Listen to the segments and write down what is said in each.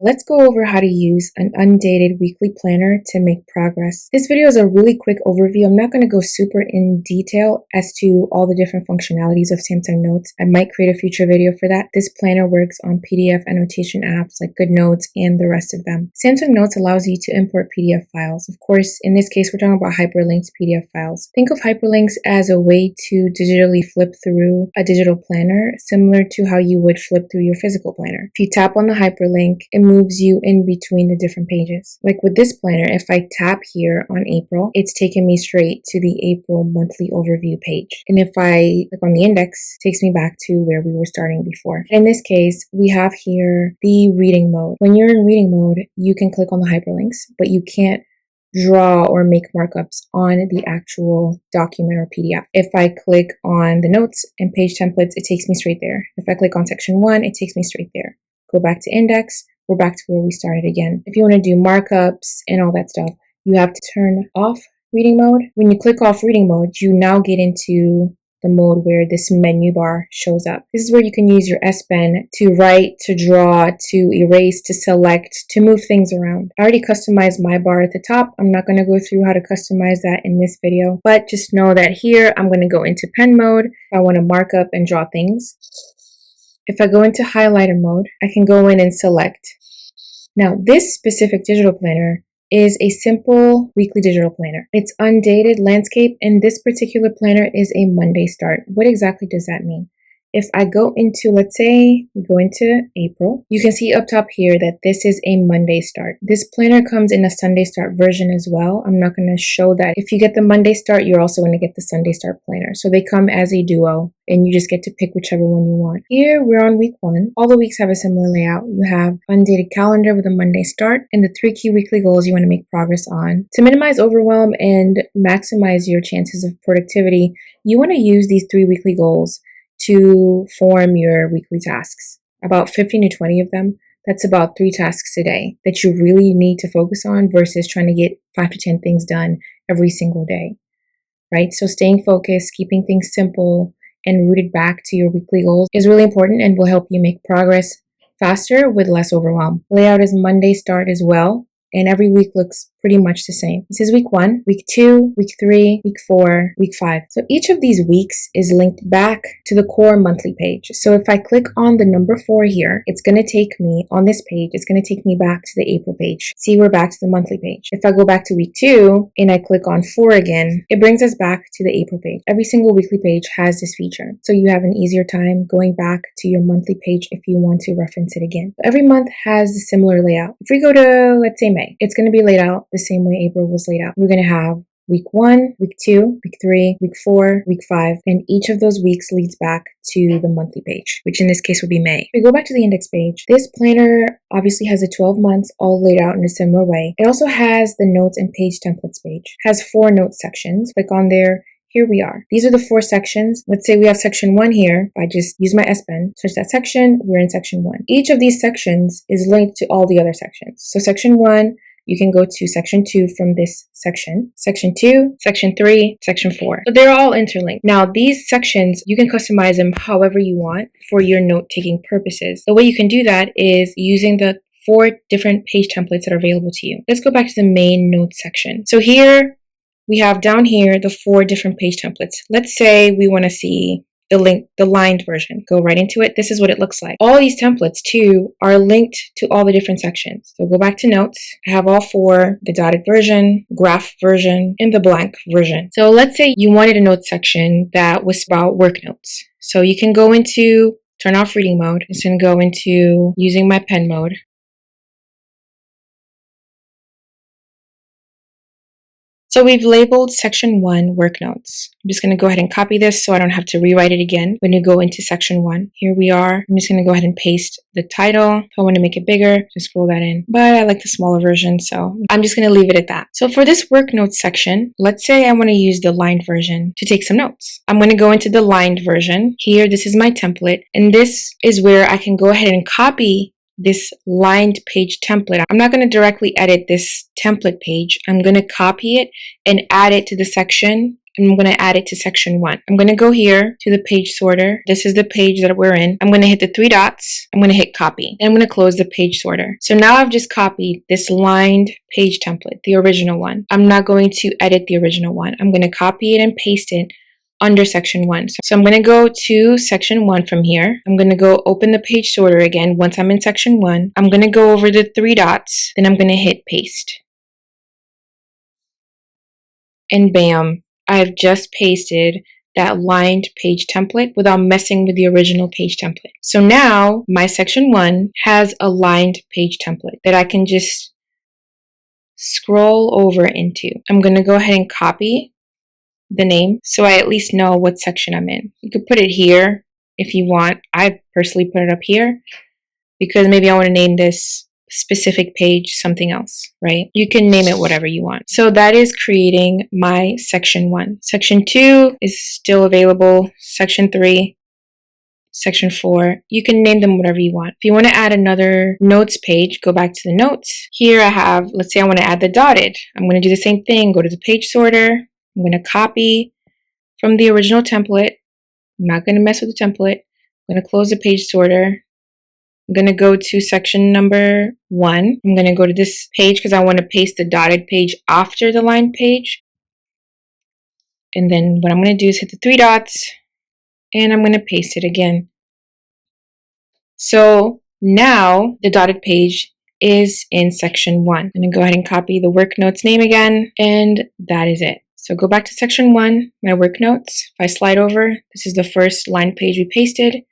Let's go over how to use an undated weekly planner to make progress. This video is a really quick overview. I'm not going to go super in detail as to all the different functionalities of Samsung Notes. I might create a future video for that. This planner works on PDF annotation apps like GoodNotes and the rest of them. Samsung Notes allows you to import PDF files. Of course, in this case, we're talking about hyperlinked PDF files. Think of hyperlinks as a way to digitally flip through a digital planner, similar to how you would flip through your physical planner. If you tap on the hyperlink, it moves you in between the different pages. Like with this planner, if I tap here on April, it's taken me straight to the April monthly overview page. And if I click on the index, it takes me back to where we were starting before. In this case, we have here the reading mode. When you're in reading mode, you can click on the hyperlinks, but you can't draw or make markups on the actual document or PDF. If I click on the notes and page templates, it takes me straight there. If I click on section 1, it takes me straight there. Go back to index, we're back to where we started again. If you want to do markups and all that stuff, you have to turn off reading mode. When you click off reading mode, you now get into the mode where this menu bar shows up. This is where you can use your S Pen to write, to draw, to erase, to select, to move things around. I already customized my bar at the top. I'm not going to go through how to customize that in this video, but just know that here I'm going to go into pen mode if I want to mark up and draw things. If I go into highlighter mode, I can go in and select. Now, this specific digital planner is a simple weekly digital planner. It's undated landscape, and this particular planner is a Monday start. What exactly does that mean? If I go into, let's say, we go into April, you can see up top here that this is a Monday start. This planner comes in a Sunday start version as well. I'm not going to show that. If you get the Monday start, you're also going to get the Sunday start planner. So they come as a duo, and you just get to pick whichever one you want. Here, we're on week 1. All the weeks have a similar layout. You have undated calendar with a Monday start, and the 3 key weekly goals you want to make progress on. To minimize overwhelm and maximize your chances of productivity, you want to use these 3 weekly goals to form your weekly tasks. About 15 to 20 of them. That's about 3 tasks a day that you really need to focus on versus trying to get 5 to 10 things done every single day, right? So staying focused, keeping things simple, and rooted back to your weekly goals is really important and will help you make progress faster with less overwhelm. Layout is Monday start as well, and every week looks pretty much the same. This is week 1, week 2, week 3, week 4, week 5. So each of these weeks is linked back to the core monthly page. So if I click on the number 4 here, it's going to take me on this page, it's going to take me back to the April page. See, we're back to the monthly page. If I go back to week 2 and I click on 4 again, it brings us back to the April page. Every single weekly page has this feature. So you have an easier time going back to your monthly page if you want to reference it again. So every month has a similar layout. If we go to, let's say, May, it's going to be laid out the same way April was laid out. We're going to have week 1, week 2, week 3, week 4, week 5, and each of those weeks leads back to the monthly page, which in this case would be May. If we go back to the index page, this planner obviously has the 12 months all laid out in a similar way. It also has the notes and page templates page. It has 4 note sections. Click on there. Here we are. These are the 4 sections. Let's say we have section 1 here. If I just use my S Pen, search that section, we're in section 1. Each of these sections is linked to all the other sections. So section 1, you can go to section 2 from this section, section 2, section 3, section 4. So they're all interlinked. Now, these sections, you can customize them however you want for your note-taking purposes. The way you can do that is using the 4 different page templates that are available to you. Let's go back to the main notes section. So here, we have down here the 4 different page templates. Let's say we want to see the lined version. Go right into it. This is what it looks like. All these templates too are linked to all the different sections. So go back to notes. I have all 4, the dotted version, graph version, and the blank version. So let's say you wanted a note section that was about work notes. So you can go into turn off reading mode. It's going to go into using my pen mode. So we've labeled section 1 work notes. I'm just going to go ahead and copy this so I don't have to rewrite it again when you go into section 1. Here we are. I'm just going to go ahead and paste the title. If I want to make it bigger, just scroll that in. But I like the smaller version, so I'm just going to leave it at that. So for this work notes section, let's say I want to use the lined version to take some notes. I'm going to go into the lined version. Here, this is my template, and this is where I can go ahead and copy this lined page template. I'm not going to directly edit this template page. I'm going to copy it and add it to the section and I'm going to add it to section 1. I'm going to go here to the page sorter. This is the page that we're in. I'm going to hit the 3 dots. I'm going to hit copy. And I'm going to close the page sorter. So now I've just copied this lined page template, the original one. I'm not going to edit the original one. I'm going to copy it and paste it under section 1. So I'm going to go to section 1 from here. I'm going to go open the page sorter again. Once I'm in section 1, I'm going to go over the 3 dots. Then I'm going to hit paste. And bam, I've just pasted that lined page template without messing with the original page template. So now my section 1 has a lined page template that I can just scroll over into. I'm going to go ahead and copy the name so I at least know what section I'm in. You could put it here if you want. I personally put it up here because maybe I want to name this specific page something else, right? You can name it whatever you want. So that is creating my section 1. Section 2 is still available. Section 3, section 4, you can name them whatever you want. If you want to add another notes page, go back to the notes. Here I have, let's say I want to add the dotted. I'm going to do the same thing. Go to the page sorter. I'm going to copy from the original template. I'm not going to mess with the template. I'm going to close the page sorter. I'm going to go to section number 1. I'm going to go to this page because I want to paste the dotted page after the line page. And then what I'm going to do is hit the 3 dots and I'm going to paste it again. So now the dotted page is in section 1. I'm going to go ahead and copy the work notes name again, and that is it. So go back to section 1, my work notes. If I slide over, this is the first line page we pasted.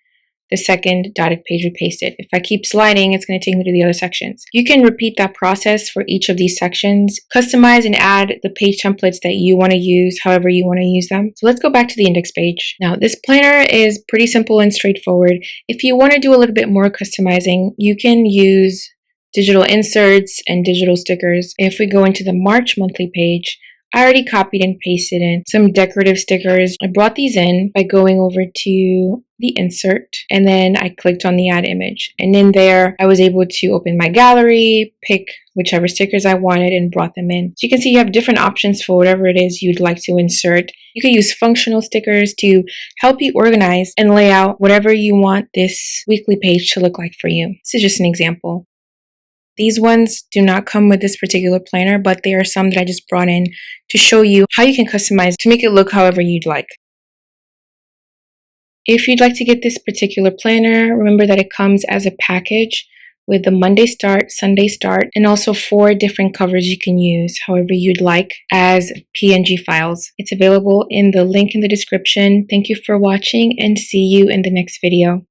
The second dotted page we pasted. If I keep sliding, it's going to take me to the other sections. You can repeat that process for each of these sections, customize and add the page templates that you want to use, however you want to use them. So let's go back to the index page. Now, this planner is pretty simple and straightforward. If you want to do a little bit more customizing, you can use digital inserts and digital stickers. If we go into the March monthly page, I already copied and pasted in some decorative stickers. I brought these in by going over to the insert and then I clicked on the add image. And in there, I was able to open my gallery, pick whichever stickers I wanted and brought them in. So you can see you have different options for whatever it is you'd like to insert. You can use functional stickers to help you organize and lay out whatever you want this weekly page to look like for you. This is just an example. These ones do not come with this particular planner, but there are some that I just brought in to show you how you can customize to make it look however you'd like. If you'd like to get this particular planner, remember that it comes as a package with the Monday start, Sunday start, and also 4 different covers you can use however you'd like as PNG files. It's available in the link in the description. Thank you for watching and see you in the next video.